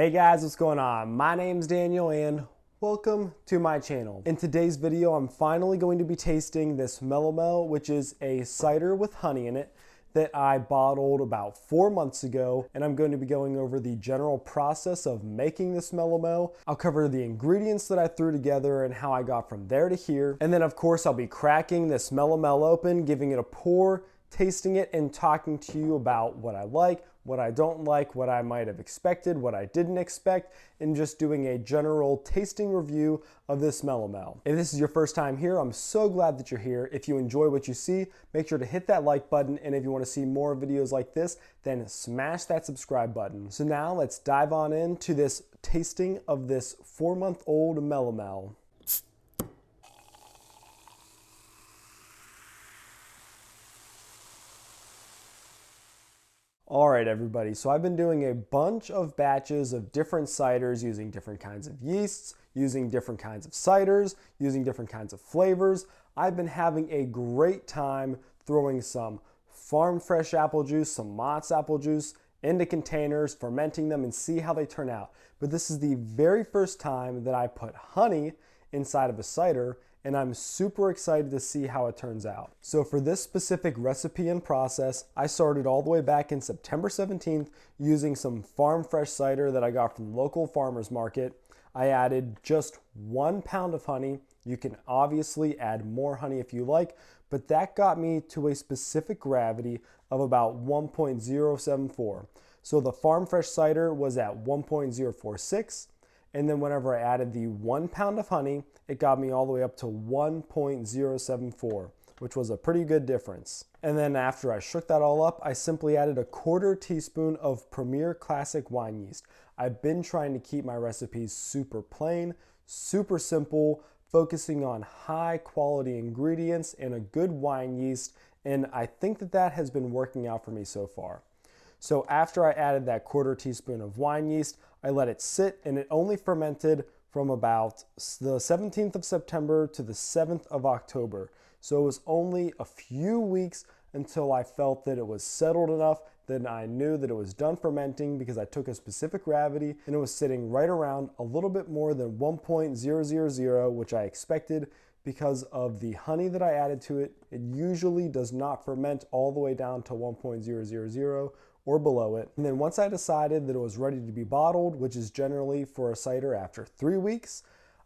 Hey guys, what's going on? My name's Daniel and welcome to my channel. In today's video, I'm finally going to be tasting this Melomel, which is a cider with honey in it that I bottled about 4 months ago, and I'm going to be going over the general process of making this Melomel. I'll cover the ingredients that I threw together and how I got from there to here. And then of course, I'll be cracking this Melomel open, giving it a pour, tasting it, and talking to you about what I like, what I don't like, what I might have expected, what I didn't expect, and just doing a general tasting review of this Melomel. If this is your first time here, I'm so glad that you're here. If you enjoy what you see, make sure to hit that like button, and if you want to see more videos like this, then smash that subscribe button. So now let's dive on into this tasting of this 4-month-old Melomel. All right, everybody, so I've been doing a bunch of batches of different ciders using different kinds of yeasts, using different kinds of ciders, using different kinds of flavors. I've been having a great time throwing some farm fresh apple juice, some Mott's apple juice into containers, fermenting them, and see how they turn out. But this is the very first time that I put honey inside of a cider, and I'm super excited to see how it turns out. So for this specific recipe and process, I started all the way back in September 17th using some farm fresh cider that I got from the local farmer's market. I added just 1 pound of honey. You can obviously add more honey if you like, but that got me to a specific gravity of about 1.074. So the farm fresh cider was at 1.046. And then whenever I added the 1 pound of honey, it got me all the way up to 1.074, which was a pretty good difference. And then after I shook that all up, I simply added a 1/4 teaspoon of Premier Classic wine yeast. I've been trying to keep my recipes super plain, super simple, focusing on high quality ingredients and a good wine yeast. And I think that that has been working out for me so far. So after I added that 1/4 teaspoon of wine yeast, I let it sit, and it only fermented from about the 17th of September to the 7th of October. So it was only a few weeks until I felt that it was settled enough that I knew that it was done fermenting, because I took a specific gravity and it was sitting right around a little bit more than 1.000, which I expected because of the honey that I added to it. It usually does not ferment all the way down to 1.000 or below it. And then once I decided that it was ready to be bottled, which is generally for a cider after 3 weeks,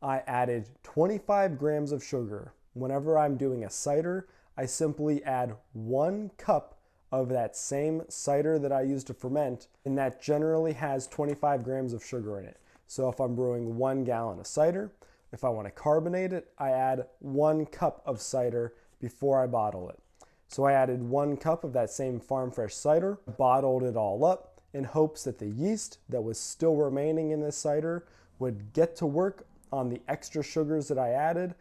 I added 25 grams of sugar. Whenever I'm doing a cider, I simply add 1 cup of that same cider that I use to ferment, and that generally has 25 grams of sugar in it. So if I'm brewing 1 gallon of cider, if I want to carbonate it, I add 1 cup of cider before I bottle it. So I added 1 cup of that same farm fresh cider, bottled it all up in hopes that the yeast that was still remaining in this cider would get to work on the extra sugars that I added,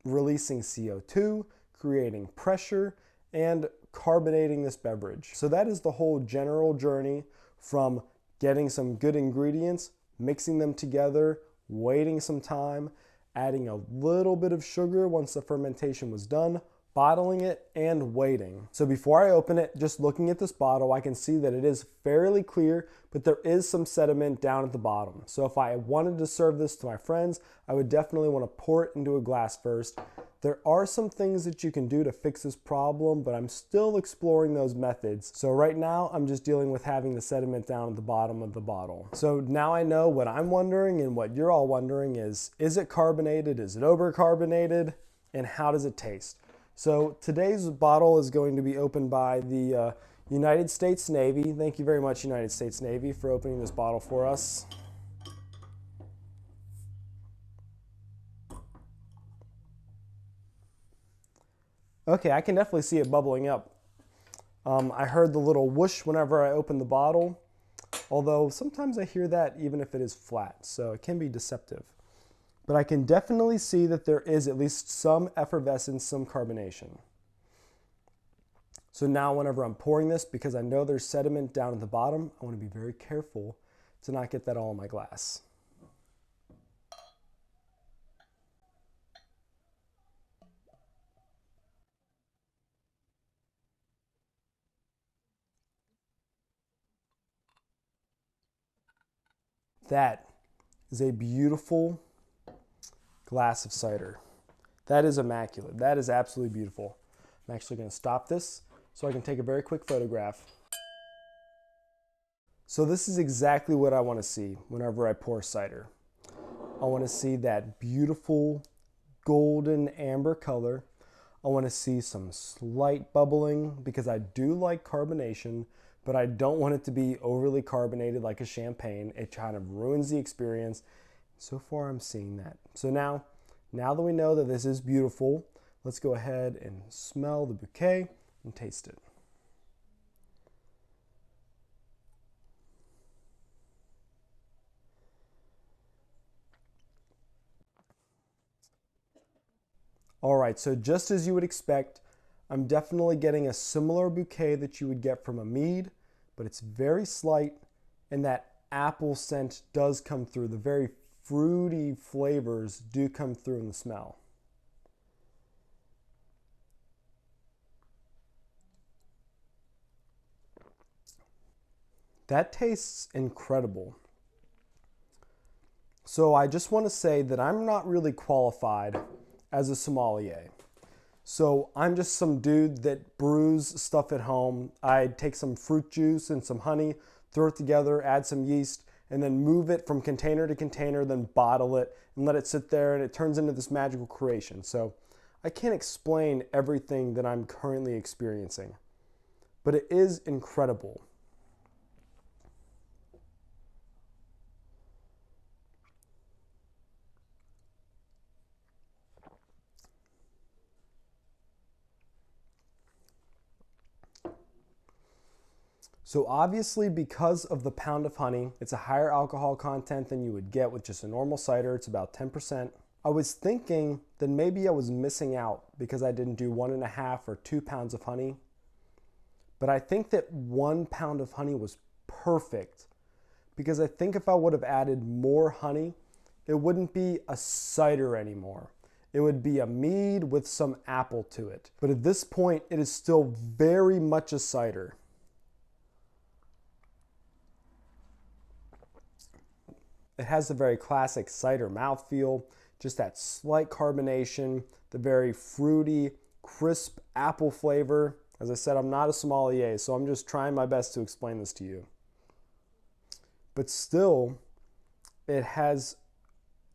releasing CO2, creating pressure, and carbonating this beverage. So that is the whole general journey from getting some good ingredients, mixing them together, waiting some time, adding a little bit of sugar once the fermentation was done, bottling it, and waiting. So before I open it, just looking at this bottle, I can see that it is fairly clear, but there is some sediment down at the bottom. So if I wanted to serve this to my friends, I would definitely want to pour it into a glass first. There are some things that you can do to fix this problem, but I'm still exploring those methods. So right now, I'm just dealing with having the sediment down at the bottom of the bottle. So now I know what I'm wondering, and what you're all wondering is it carbonated? Is it overcarbonated? And how does it taste? So today's bottle is going to be opened by the United States Navy. Thank you very much, United States Navy, for opening this bottle for us. Okay, I can definitely see it bubbling up. I heard the little whoosh whenever I opened the bottle, although sometimes I hear that even if it is flat, so it can be deceptive. But I can definitely see that there is at least some effervescence, some carbonation. So now whenever I'm pouring this, because I know there's sediment down at the bottom, I want to be very careful to not get that all in my glass. That is a beautiful glass of cider. That is immaculate. That is absolutely beautiful. I'm actually going to stop this so I can take a very quick photograph. So this is exactly what I want to see whenever I pour cider. I want to see that beautiful golden amber color. I want to see some slight bubbling because I do like carbonation, but I don't want it to be overly carbonated like a champagne. It kind of ruins the experience. So far I'm seeing that. So now that we know that this is beautiful, let's go ahead and smell the bouquet and taste it. All right, so just as you would expect, I'm definitely getting a similar bouquet that you would get from a Mead, but it's very slight, and that apple scent does come through. The very fruity flavors do come through in the smell. That tastes incredible. So I just want to say that I'm not really qualified as a sommelier. So I'm just some dude that brews stuff at home. I take some fruit juice and some honey, throw it together, add some yeast, and then move it from container to container, then bottle it and let it sit there, and it turns into this magical creation. So I can't explain everything that I'm currently experiencing, but it is incredible. So obviously, because of the pound of honey, it's a higher alcohol content than you would get with just a normal cider. It's about 10%. I was thinking that maybe I was missing out because I didn't do 1.5 or 2 pounds of honey. But I think that 1 pound of honey was perfect, because I think if I would have added more honey, it wouldn't be a cider anymore. It would be a mead with some apple to it. But at this point, it is still very much a cider. It has the very classic cider mouthfeel, just that slight carbonation, the very fruity, crisp apple flavor. As I said, I'm not a sommelier, so I'm just trying my best to explain this to you. But still, it has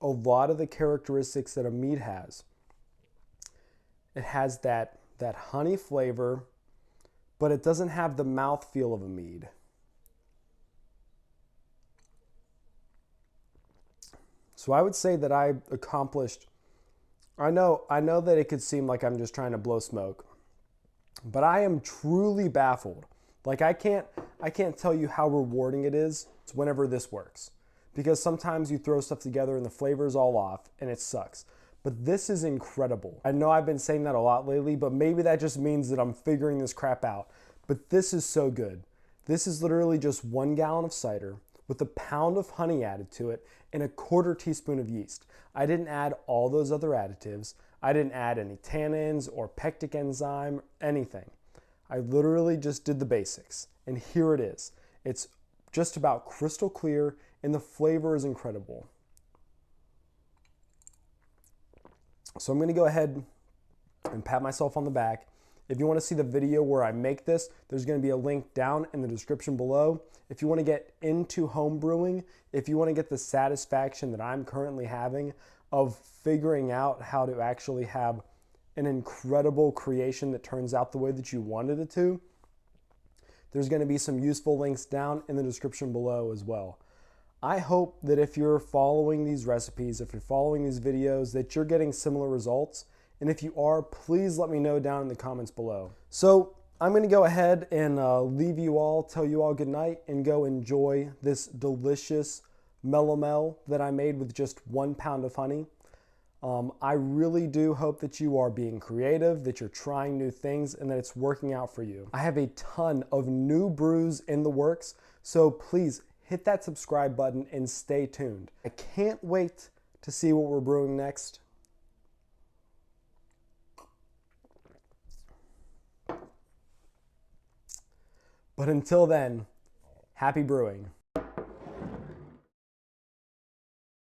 a lot of the characteristics that a mead has. It has that honey flavor, but it doesn't have the mouthfeel of a mead. So I would say that I accomplished, I know that it could seem like I'm just trying to blow smoke, but I am truly baffled. Like I can't tell you how rewarding it is whenever this works. Because sometimes you throw stuff together and the flavor's all off and it sucks. But this is incredible. I know I've been saying that a lot lately, but maybe that just means that I'm figuring this crap out. But this is so good. This is literally just 1 gallon of cider with a pound of honey added to it and a 1/4 teaspoon of yeast. I didn't add all those other additives. I didn't add any tannins or pectic enzyme, anything. I literally just did the basics. And here it is. It's just about crystal clear and the flavor is incredible. So I'm going to go ahead and pat myself on the back. If you want to see the video where I make this, there's going to be a link down in the description below. If you want to get into home brewing, if you want to get the satisfaction that I'm currently having of figuring out how to actually have an incredible creation that turns out the way that you wanted it to, there's going to be some useful links down in the description below as well. I hope that if you're following these recipes, if you're following these videos, that you're getting similar results. And if you are, please let me know down in the comments below. So I'm going to go ahead and leave you all, tell you all good night, and go enjoy this delicious Melomel that I made with just 1 pound of honey. I really do hope that you are being creative, that you're trying new things, and that it's working out for you. I have a ton of new brews in the works, so please hit that subscribe button and stay tuned. I can't wait to see what we're brewing next. But until then, happy brewing.